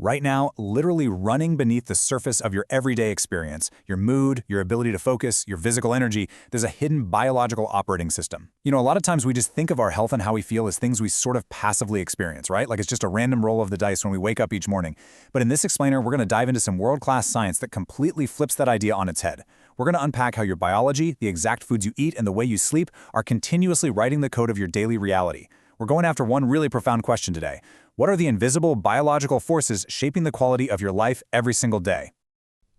Right now, literally running beneath the surface of your everyday experience, your mood, your ability to focus, your physical energy, there's a hidden biological operating system. A lot of times we just think of our health and how we feel as things we sort of passively experience, right? Like it's just a random roll of the dice when we wake up each morning. But in this explainer, we're going to dive into some world-class science that completely flips that idea on its head. We're going to unpack how your biology, the exact foods you eat, and the way you sleep are continuously writing the code of your daily reality. We're going after one really profound question today. What are the invisible biological forces shaping the quality of your life every single day?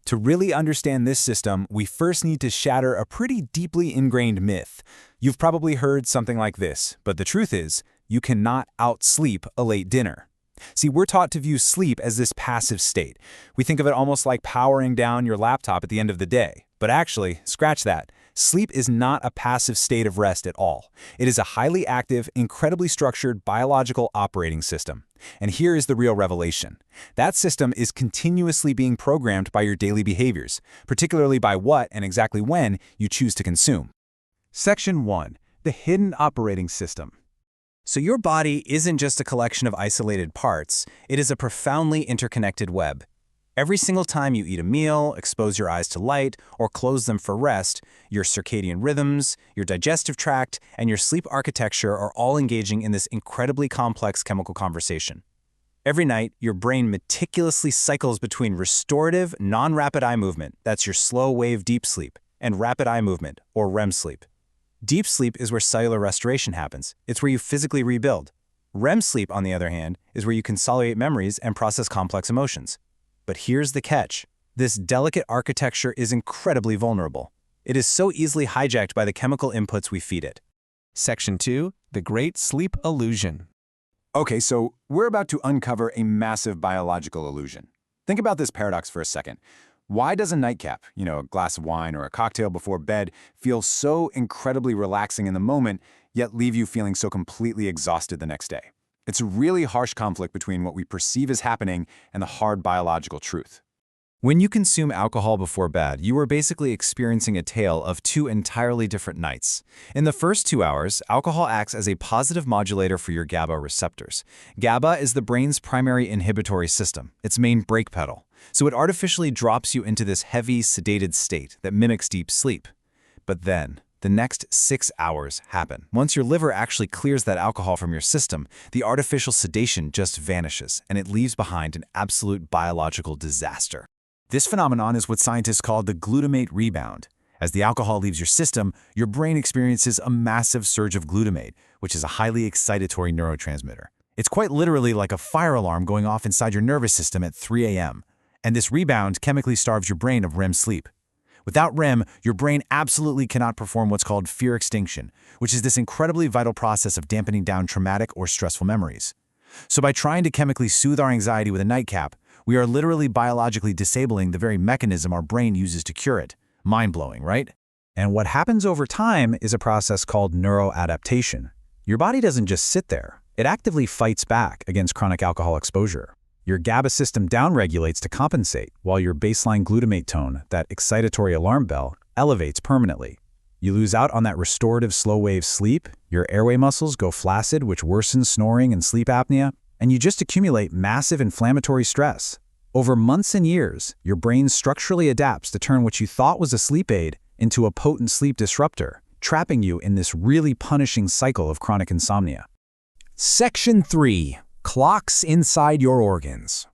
To really understand this system, we first need to shatter a pretty deeply ingrained myth. You've probably heard something like this, but the truth is, you cannot outsleep a late dinner. See, we're taught to view sleep as this passive state. We think of it almost like powering down your laptop at the end of the day. But actually, scratch that. Sleep is not a passive state of rest at all. It is a highly active, incredibly structured biological operating system. And here is the real revelation. That system is continuously being programmed by your daily behaviors, particularly by what and exactly when you choose to consume. Section 1. The hidden operating system. So your body isn't just a collection of isolated parts, it is a profoundly interconnected web. Every single time you eat a meal, expose your eyes to light, or close them for rest, your circadian rhythms, your digestive tract, and your sleep architecture are all engaging in this incredibly complex chemical conversation. Every night, your brain meticulously cycles between restorative, non-rapid eye movement, that's your slow-wave deep sleep, and rapid eye movement, or REM sleep. Deep sleep is where cellular restoration happens. It's where you physically rebuild. REM sleep, on the other hand, is where you consolidate memories and process complex emotions. But here's the catch. This delicate architecture is incredibly vulnerable. It is so easily hijacked by the chemical inputs we feed it. Section 2. The Great Sleep Illusion. Okay, so we're about to uncover a massive biological illusion. Think about this paradox for a second. Why does a nightcap, a glass of wine or a cocktail before bed, feel so incredibly relaxing in the moment, yet leave you feeling so completely exhausted the next day? It's a really harsh conflict between what we perceive as happening and the hard biological truth. When you consume alcohol before bed, you are basically experiencing a tale of two entirely different nights. In the first 2 hours, alcohol acts as a positive modulator for your GABA receptors. GABA is the brain's primary inhibitory system, its main brake pedal. So it artificially drops you into this heavy, sedated state that mimics deep sleep. But then, the next 6 hours happen. Once your liver actually clears that alcohol from your system, the artificial sedation just vanishes, and it leaves behind an absolute biological disaster. This phenomenon is what scientists call the glutamate rebound. As the alcohol leaves your system, your brain experiences a massive surge of glutamate, which is a highly excitatory neurotransmitter. It's quite literally like a fire alarm going off inside your nervous system at 3 a.m. And this rebound chemically starves your brain of REM sleep. Without REM, your brain absolutely cannot perform what's called fear extinction, which is this incredibly vital process of dampening down traumatic or stressful memories. So by trying to chemically soothe our anxiety with a nightcap, we are literally biologically disabling the very mechanism our brain uses to cure it. Mind-blowing, right? And what happens over time is a process called neuroadaptation. Your body doesn't just sit there. It actively fights back against chronic alcohol exposure. Your GABA system downregulates to compensate, while your baseline glutamate tone, that excitatory alarm bell, elevates permanently. You lose out on that restorative slow-wave sleep, your airway muscles go flaccid, which worsens snoring and sleep apnea, and you just accumulate massive inflammatory stress. Over months and years, your brain structurally adapts to turn what you thought was a sleep aid into a potent sleep disruptor, trapping you in this really punishing cycle of chronic insomnia. Section 3. Clocks inside your organs.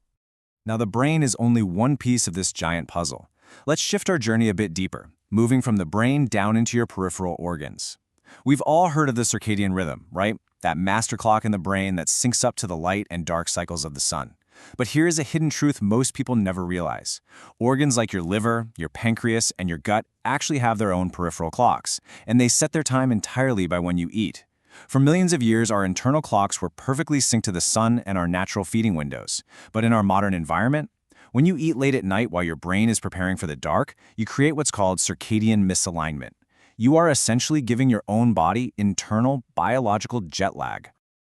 Now, the brain is only one piece of this giant puzzle. Let's shift our journey a bit deeper, moving from the brain down into your peripheral organs. We've all heard of the circadian rhythm, right? That master clock in the brain that syncs up to the light and dark cycles of the sun. But here is a hidden truth most people never realize. Organs like your liver, your pancreas, and your gut actually have their own peripheral clocks, and they set their time entirely by when you eat. For millions of years, our internal clocks were perfectly synced to the sun and our natural feeding windows. But in our modern environment, when you eat late at night while your brain is preparing for the dark, you create what's called circadian misalignment. You are essentially giving your own body internal biological jet lag.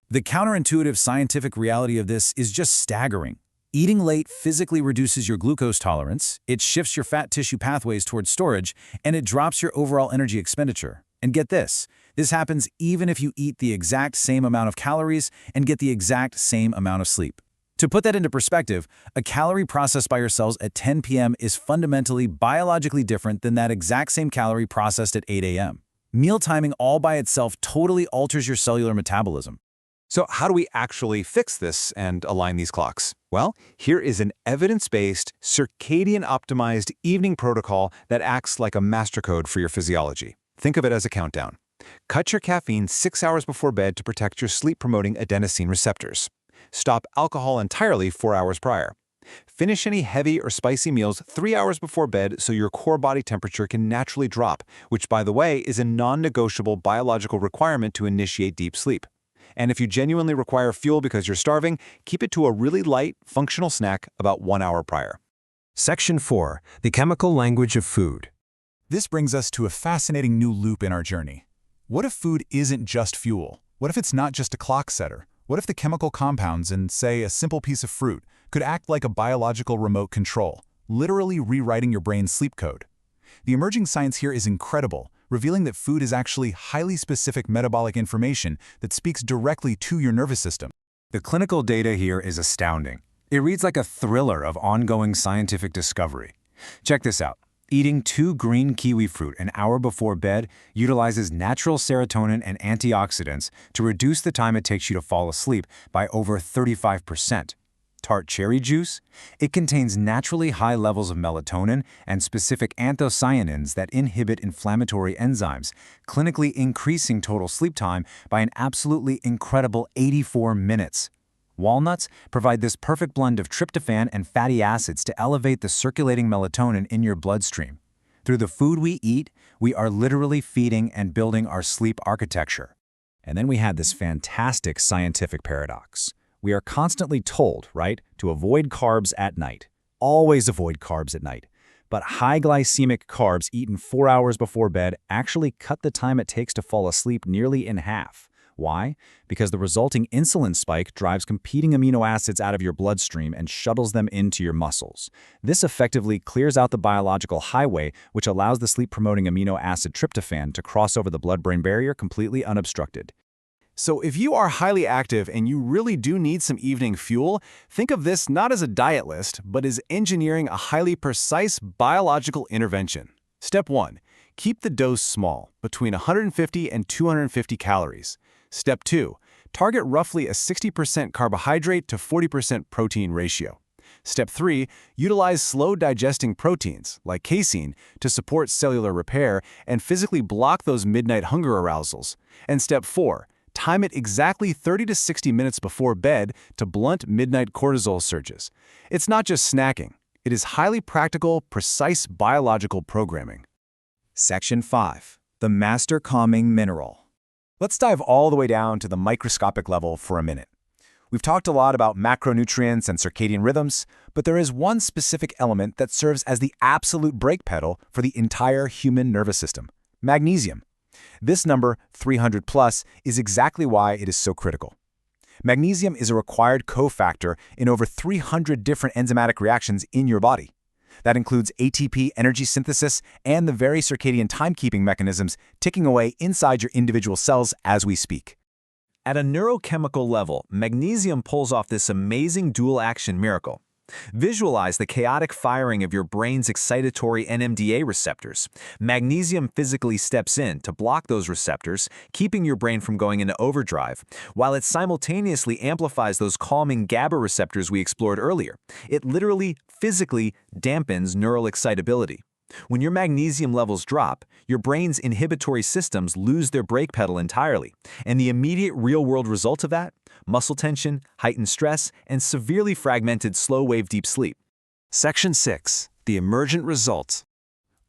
The counterintuitive scientific reality of this is just staggering. Eating late physically reduces your glucose tolerance, it shifts your fat tissue pathways towards storage, and it drops your overall energy expenditure. And get this happens even if you eat the exact same amount of calories and get the exact same amount of sleep. To put that into perspective, a calorie processed by your cells at 10 p.m. is fundamentally biologically different than that exact same calorie processed at 8 a.m. Meal timing all by itself totally alters your cellular metabolism. So how do we actually fix this and align these clocks? Well, here is an evidence-based, circadian-optimized evening protocol that acts like a master code for your physiology. Think of it as a countdown. Cut your caffeine 6 hours before bed to protect your sleep-promoting adenosine receptors. Stop alcohol entirely 4 hours prior. Finish any heavy or spicy meals 3 hours before bed so your core body temperature can naturally drop, which, by the way, is a non-negotiable biological requirement to initiate deep sleep. And if you genuinely require fuel because you're starving, keep it to a really light, functional snack about 1 hour prior. Section 4. The chemical language of food. This brings us to a fascinating new loop in our journey. What if food isn't just fuel? What if it's not just a clock setter? What if the chemical compounds in, say, a simple piece of fruit could act like a biological remote control, literally rewriting your brain's sleep code? The emerging science here is incredible, revealing that food is actually highly specific metabolic information that speaks directly to your nervous system. The clinical data here is astounding. It reads like a thriller of ongoing scientific discovery. Check this out. Eating 2 green kiwi fruit an hour before bed utilizes natural serotonin and antioxidants to reduce the time it takes you to fall asleep by over 35%. Tart cherry juice? It contains naturally high levels of melatonin and specific anthocyanins that inhibit inflammatory enzymes, clinically increasing total sleep time by an absolutely incredible 84 minutes. Walnuts provide this perfect blend of tryptophan and fatty acids to elevate the circulating melatonin in your bloodstream. Through the food we eat, we are literally feeding and building our sleep architecture. And then we had this fantastic scientific paradox. We are constantly told, right, to avoid carbs at night. Always avoid carbs at night. But high glycemic carbs eaten 4 hours before bed actually cut the time it takes to fall asleep nearly in half. Why? Because the resulting insulin spike drives competing amino acids out of your bloodstream and shuttles them into your muscles. This effectively clears out the biological highway, which allows the sleep-promoting amino acid tryptophan to cross over the blood-brain barrier completely unobstructed. So if you are highly active and you really do need some evening fuel, think of this not as a diet list, but as engineering a highly precise biological intervention. Step 1. Keep the dose small, between 150 and 250 calories. Step 2. Target roughly a 60% carbohydrate to 40% protein ratio. Step 3. Utilize slow-digesting proteins, like casein, to support cellular repair and physically block those midnight hunger arousals. And Step 4. Time it exactly 30 to 60 minutes before bed to blunt midnight cortisol surges. It's not just snacking. It is highly practical, precise biological programming. Section 5. The Master Calming Mineral. Let's dive all the way down to the microscopic level for a minute. We've talked a lot about macronutrients and circadian rhythms, but there is one specific element that serves as the absolute brake pedal for the entire human nervous system: magnesium. This number, 300 plus, is exactly why it is so critical. Magnesium is a required cofactor in over 300 different enzymatic reactions in your body. That includes ATP energy synthesis and the very circadian timekeeping mechanisms ticking away inside your individual cells as we speak. At a neurochemical level, magnesium pulls off this amazing dual-action miracle. Visualize the chaotic firing of your brain's excitatory NMDA receptors. Magnesium physically steps in to block those receptors, keeping your brain from going into overdrive, while it simultaneously amplifies those calming GABA receptors we explored earlier. It literally, physically dampens neural excitability. When your magnesium levels drop, your brain's inhibitory systems lose their brake pedal entirely, and the immediate real-world result of that? Muscle tension, heightened stress, and severely fragmented slow-wave deep sleep. Section 6. The Emergent Results.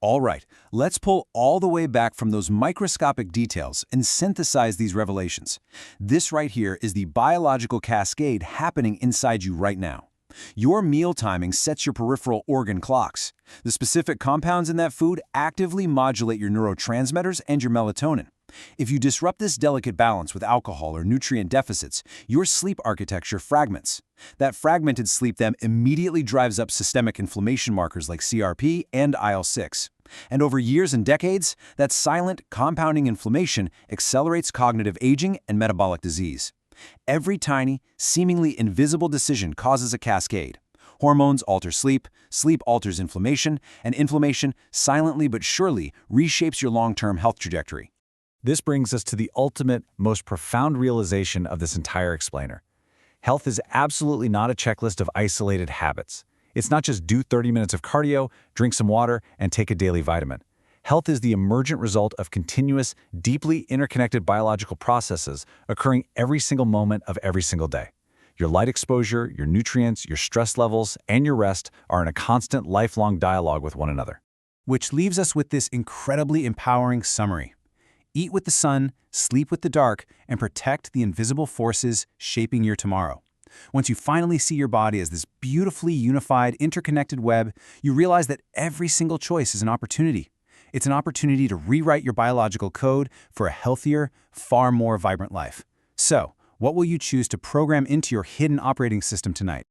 All right, let's pull all the way back from those microscopic details and synthesize these revelations. This right here is the biological cascade happening inside you right now. Your meal timing sets your peripheral organ clocks. The specific compounds in that food actively modulate your neurotransmitters and your melatonin. If you disrupt this delicate balance with alcohol or nutrient deficits, your sleep architecture fragments. That fragmented sleep then immediately drives up systemic inflammation markers like CRP and IL-6. And over years and decades, that silent, compounding inflammation accelerates cognitive aging and metabolic disease. Every tiny, seemingly invisible decision causes a cascade. Hormones alter sleep, sleep alters inflammation, and inflammation, silently but surely, reshapes your long-term health trajectory. This brings us to the ultimate, most profound realization of this entire explainer. Health is absolutely not a checklist of isolated habits. It's not just do 30 minutes of cardio, drink some water, and take a daily vitamin. Health is the emergent result of continuous, deeply interconnected biological processes occurring every single moment of every single day. Your light exposure, your nutrients, your stress levels, and your rest are in a constant, lifelong dialogue with one another. Which leaves us with this incredibly empowering summary. Eat with the sun, sleep with the dark, and protect the invisible forces shaping your tomorrow. Once you finally see your body as this beautifully unified, interconnected web, you realize that every single choice is an opportunity. It's an opportunity to rewrite your biological code for a healthier, far more vibrant life. So, what will you choose to program into your hidden operating system tonight?